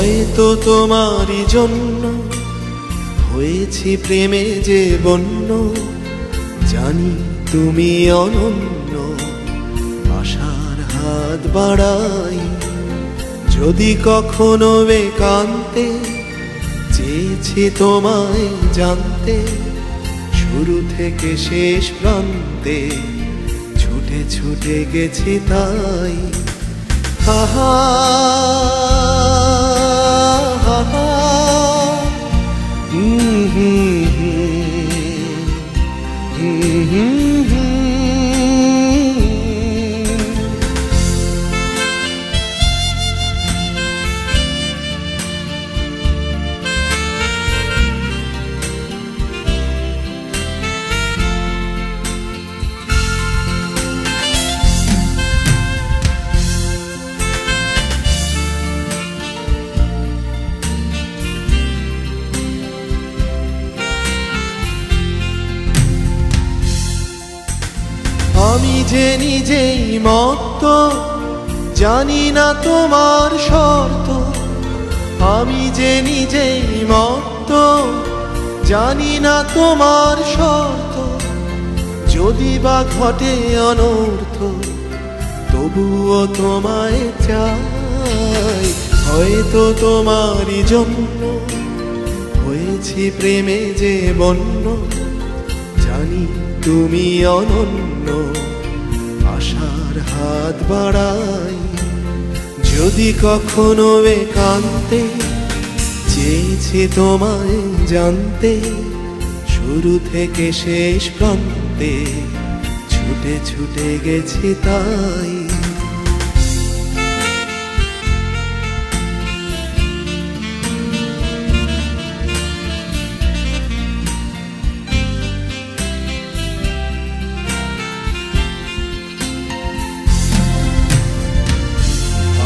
হয়তো তোমারই জন্য হয়েছি প্রেমে যে বন্য, জানি তুমি অনন্য, আশার হাত বাড়াই। যদি কখনো একান্তে চেয়েছি তোমায় জানতে, শুরু থেকে শেষ প্রান্তে ছুটে ছুটে গেছি তাই। আহা আহা, আমি যে নিজেই মত্ত, জানি না তোমার শর্ত। আমি যে নিজেই মত্ত, জানি না তোমার শর্ত। যদি বা ঘটে অনর্থ, তবুও তোমায় চাই। হয়তো তোমারই জন্য হয়েছি প্রেমে যে বন্য, জানি তুমি অনন্য, আশার হাত বাড়াই। যদি কখনো একান্তে চেয়েছি তোমায় জানতে, শুরু থেকে শেষ প্রান্তে ছুটে ছুটে গেছি তাই।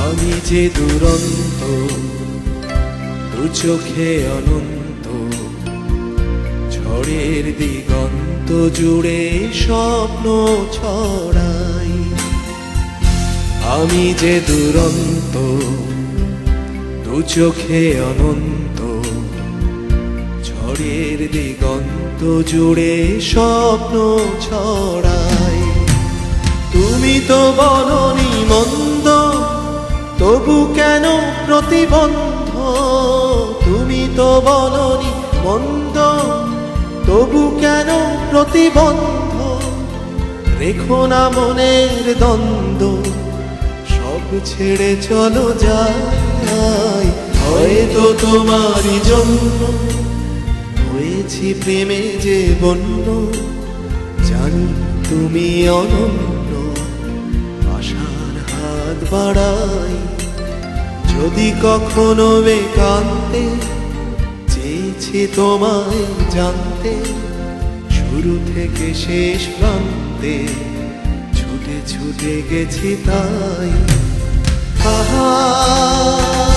আমি যে দুরন্ত, দু চোখে অনন্ত, ঝড়ের দিগন্ত জুড়ে স্বপ্ন ছড়াই। আমি যে দুরন্ত, দু চোখে অনন্ত, ঝড়ের দিগন্ত জুড়ে স্বপ্ন ছড়াই। তুমি তো বলনি মন্দ, তবু কেন প্রতিবন্ধ? তুমি তো বলনি মন্দ, তবু কেন প্রতিবন্ধ? রেখো না মনের দ্বন্দ্ব, সব ছেড়ে চলো যাই। হয়তো তোমারই জন্য হয়েছি প্রেমে যে বন্য, জানি তুমি অনন্য, আশার হাত বাড়াই। যদি কখনো একান্তে চেয়েছি তোমায় জানতে, শুরু থেকে শেষ প্রান্তে ছুটে ছুটে গেছি তাই। আহা।